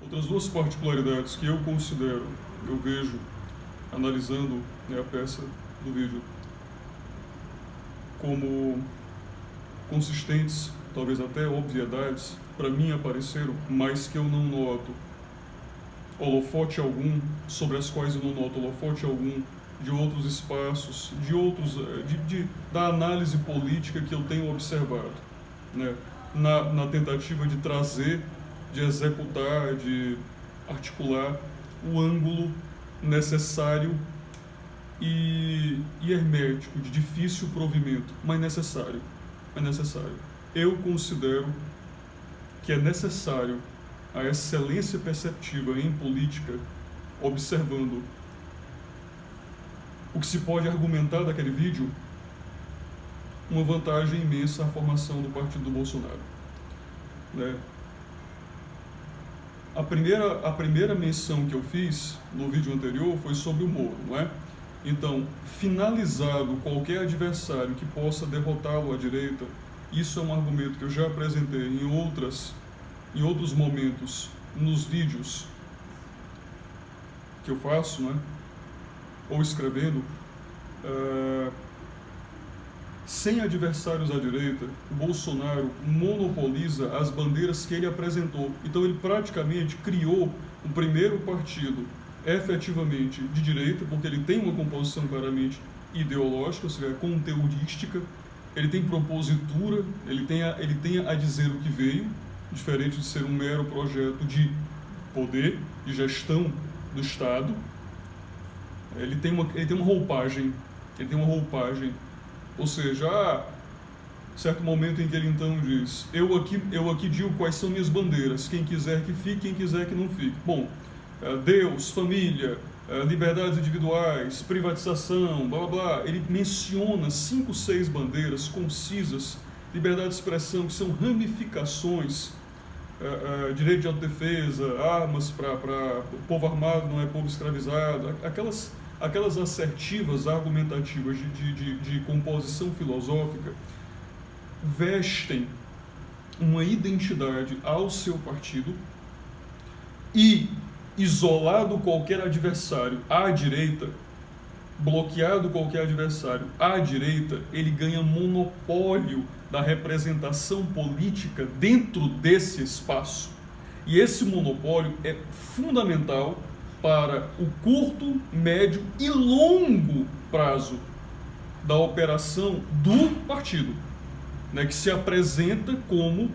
Outras duas particularidades que eu considero, eu vejo, analisando, né, a peça do vídeo, como consistentes, talvez até obviedades, para mim apareceram, mas que eu não noto holofote algum, sobre as quais eu não noto holofote algum, de outros espaços, da análise política que eu tenho observado, né, na tentativa de trazer, de executar, de articular o ângulo necessário e hermético, de difícil provimento, mas necessário. É necessário. Eu considero que é necessário a excelência perceptiva em política, observando o que se pode argumentar daquele vídeo, uma vantagem imensa à formação do partido do Bolsonaro, né? A primeira menção que eu fiz no vídeo anterior foi sobre o Moro, não é? Então, finalizado qualquer adversário que possa derrotá-lo à direita, isso é um argumento que eu já apresentei em outros momentos nos vídeos que eu faço, né? Ou escrevendo. Sem adversários à direita, o Bolsonaro monopoliza as bandeiras que ele apresentou. Então ele praticamente criou um primeiro partido efetivamente de direita, porque ele tem uma composição claramente ideológica, ou seja, conteudística, ele tem propositura, ele tem a dizer o que veio, diferente de ser um mero projeto de poder, de gestão do Estado. Ele tem uma roupagem, ou seja, certo momento em que ele então diz: eu aqui digo quais são minhas bandeiras, quem quiser que fique, quem quiser que não fique. Bom, Deus, família, liberdades individuais, privatização, blá blá blá. Ele menciona 5, 6 bandeiras concisas, liberdade de expressão, que são ramificações, direito de autodefesa, armas para povo armado não é povo escravizado, aquelas assertivas, argumentativas de composição filosófica vestem uma identidade ao seu partido e, isolado qualquer adversário à direita, bloqueado qualquer adversário à direita, ele ganha monopólio da representação política dentro desse espaço. E esse monopólio é fundamental para o curto, médio e longo prazo da operação do partido, né, que se apresenta como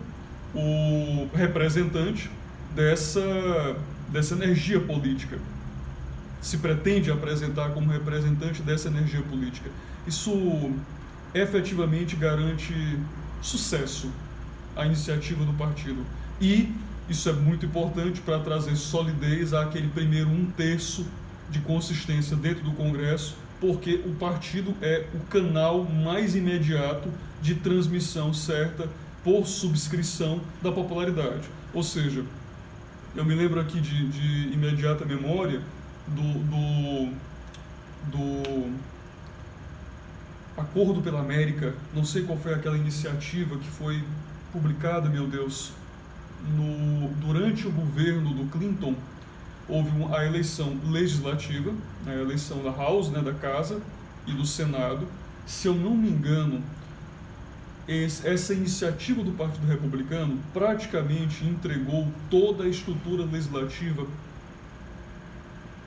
o representante dessa energia política. Se pretende apresentar como representante dessa energia política. Isso efetivamente garante sucesso à iniciativa do partido. E isso é muito importante para trazer solidez àquele primeiro 1/3 de consistência dentro do Congresso, porque o partido é o canal mais imediato de transmissão certa por subscrição da popularidade. Ou seja, eu me lembro aqui de imediata memória do Acordo pela América, não sei qual foi aquela iniciativa que foi publicada, meu Deus, durante o governo do Clinton. Houve a eleição legislativa, a eleição da House, né, da Casa, e do Senado. Se eu não me engano, essa iniciativa do Partido Republicano praticamente entregou toda a estrutura legislativa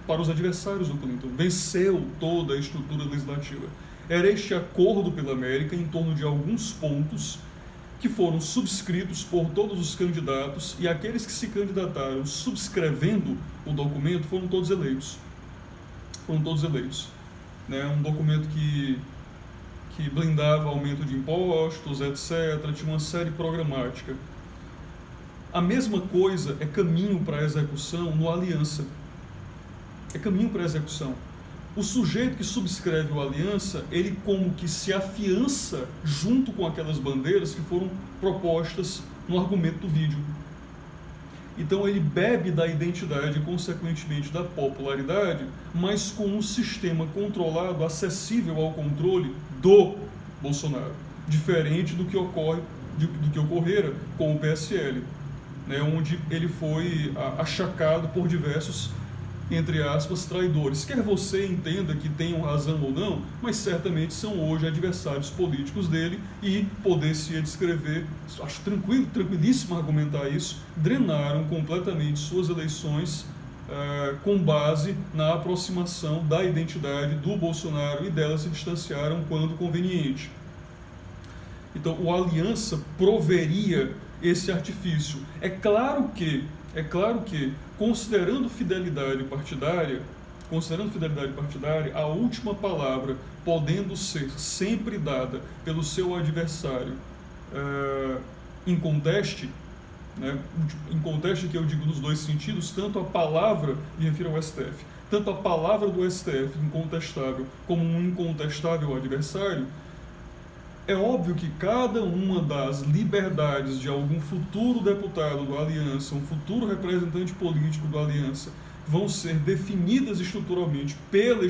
para os adversários do Clinton, venceu toda a estrutura legislativa. Era este Acordo pela América em torno de alguns pontos que foram subscritos por todos os candidatos, e aqueles que se candidataram subscrevendo o documento foram todos eleitos. Né? Um documento que blindava aumento de impostos, etc., tinha uma série programática. A mesma coisa é caminho para a execução no Aliança. É caminho para a execução. O sujeito que subscreve o Aliança, ele como que se afiança junto com aquelas bandeiras que foram propostas no argumento do vídeo. Então ele bebe da identidade e, consequentemente, da popularidade, mas com um sistema controlado, acessível ao controle do Bolsonaro, diferente do que ocorrera com o PSL. né, onde ele foi achacado por diversos, entre aspas, traidores. Quer você entenda que tenham razão ou não, mas certamente são hoje adversários políticos dele e poder-se descrever, acho tranquilíssimo argumentar isso, drenaram completamente suas eleições com base na aproximação da identidade do Bolsonaro e dela se distanciaram quando conveniente. Então, o Aliança proveria esse artifício. É claro que, considerando fidelidade partidária, a última palavra podendo ser sempre dada pelo seu adversário em conteste, né, em conteste que eu digo nos dois sentidos, tanto a palavra, me refiro ao STF, tanto a palavra do STF incontestável como um incontestável adversário, é óbvio que cada uma das liberdades de algum futuro deputado do Aliança, um futuro representante político do Aliança, vão ser definidas estruturalmente pela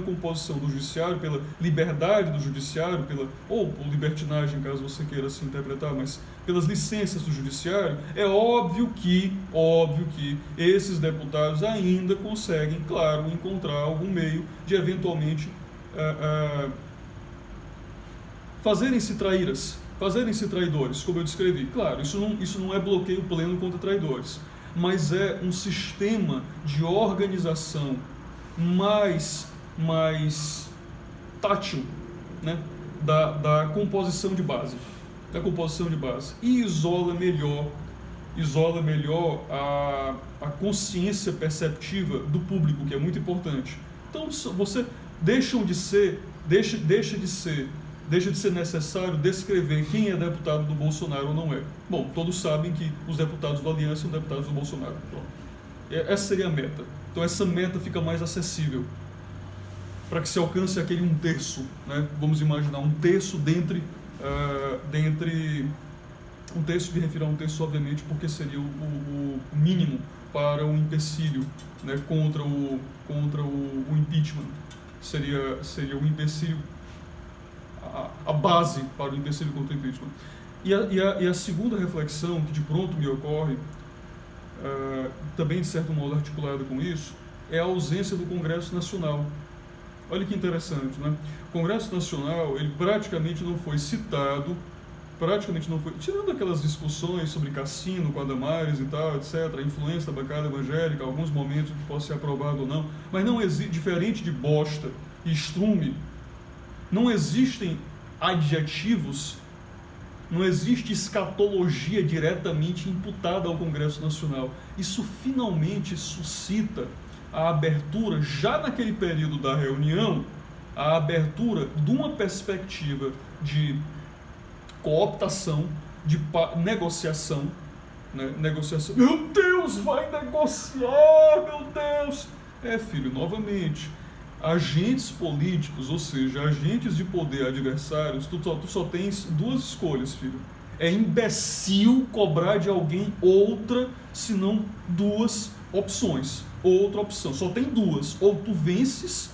composição do judiciário, pela liberdade do judiciário, ou por libertinagem, caso você queira se interpretar, mas pelas licenças do judiciário. É óbvio que esses deputados ainda conseguem, claro, encontrar algum meio de eventualmente fazerem-se traidores, como eu descrevi. Claro, isso não é bloqueio pleno contra traidores, mas é um sistema de organização mais tátil, né, da composição de base. E isola melhor a consciência perceptiva do público, que é muito importante. Então, você deixa de ser necessário descrever quem é deputado do Bolsonaro ou não é. Bom, todos sabem que os deputados do Aliança são deputados do Bolsonaro. Então, essa seria a meta. Então essa meta fica mais acessível para que se alcance aquele 1/3, né? Vamos imaginar 1/3 dentre um terço, me refiro a 1/3 obviamente porque seria o mínimo para o empecilho, né, contra o impeachment. Seria o empecilho, a base para o empecilho contra o impeachment. E a segunda reflexão que de pronto me ocorre, também de certo modo articulada com isso, é a ausência do Congresso Nacional. Olha que interessante, né? O Congresso Nacional, ele praticamente não foi citado, tirando aquelas discussões sobre cassino com a Damares e tal, etc., a influência da bancada evangélica, alguns momentos que possa ser aprovado ou não, mas não existe, diferente de bosta e estrume, não existem adjetivos, não existe escatologia diretamente imputada ao Congresso Nacional. Isso finalmente suscita a abertura, já naquele período da reunião, a abertura de uma perspectiva de cooptação, de negociação, né? Negociação. Meu Deus, vai negociar, meu Deus! Filho, novamente, agentes políticos, ou seja, agentes de poder adversários, tu só tens duas escolhas, filho. É imbecil cobrar de alguém outra, senão duas opções. Outra opção, só tem duas. Ou tu vences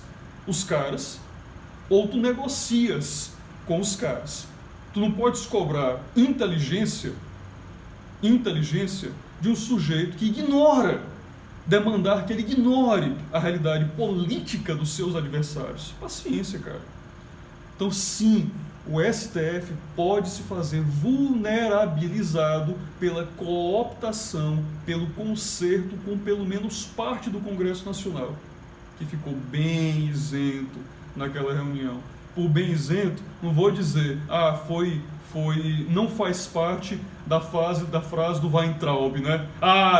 os caras, ou tu negocias com os caras. Tu não podes cobrar inteligência de um sujeito que demandar que ele ignore a realidade política dos seus adversários. Paciência, cara. Então, sim, o STF pode se fazer vulnerabilizado pela cooptação, pelo concerto com pelo menos parte do Congresso Nacional, que ficou bem isento naquela reunião. Por bem isento, não vou dizer, não faz parte da frase do Weintraub, né?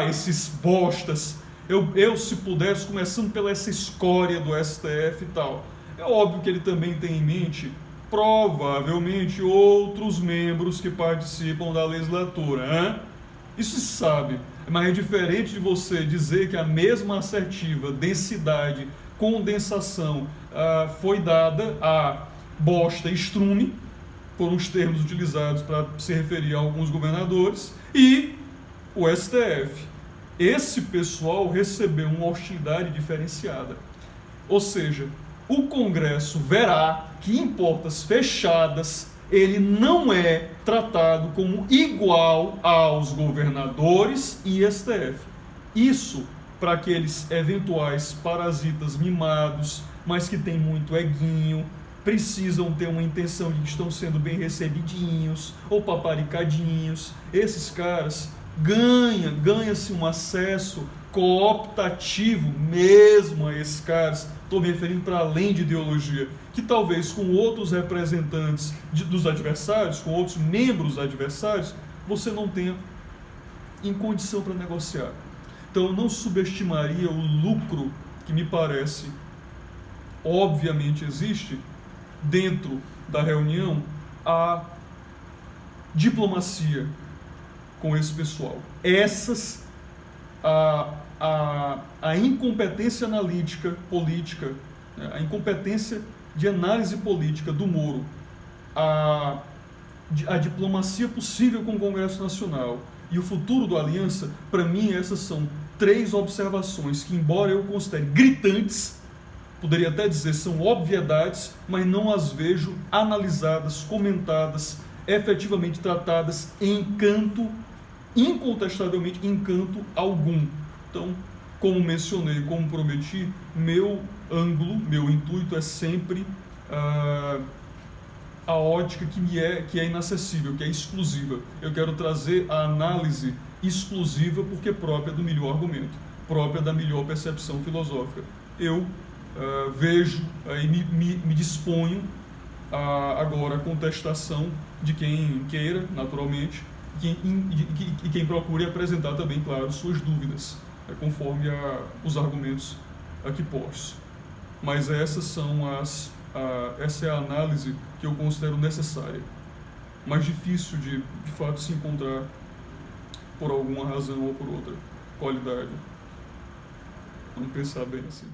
Esses bostas. Eu, se pudesse, começando pela essa escória do STF e tal. É óbvio que ele também tem em mente, provavelmente, outros membros que participam da legislatura, hein? Isso se sabe, mas é diferente de você dizer que a mesma assertiva, densidade, condensação foi dada a bosta e estrume, por uns termos utilizados para se referir a alguns governadores, e o STF. Esse pessoal recebeu uma hostilidade diferenciada. Ou seja, o Congresso verá que em portas fechadas, ele não é tratado como igual aos governadores e STF. Isso para aqueles eventuais parasitas mimados, mas que tem muito eguinho, precisam ter uma intenção de que estão sendo bem recebidinhos ou paparicadinhos. Esses caras ganha-se um acesso cooptativo mesmo a esses caras. Estou me referindo para além de ideologia, que talvez com outros representantes dos adversários, com outros membros adversários, você não tenha em condição para negociar. Então eu não subestimaria o lucro que me parece, obviamente existe, dentro da reunião, a diplomacia com esse pessoal. A incompetência analítica política, né, a incompetência de análise política do Moro, a diplomacia possível com o Congresso Nacional e o futuro do Aliança, para mim essas são 3 observações que, embora eu considere gritantes, poderia até dizer são obviedades, mas não as vejo analisadas, comentadas, efetivamente tratadas em canto, incontestavelmente em canto algum. Então, como mencionei, como prometi, meu ângulo, meu intuito é sempre a ótica que é inacessível, que é exclusiva. Eu quero trazer a análise exclusiva porque própria do melhor argumento, própria da melhor percepção filosófica. Eu vejo e me disponho agora a contestação de quem queira, naturalmente, e quem procure apresentar também, claro, suas dúvidas, conforme os argumentos aqui postos. Mas essa é a análise que eu considero necessária, mais difícil de fato se encontrar por alguma razão ou por outra qualidade. Vamos pensar bem assim.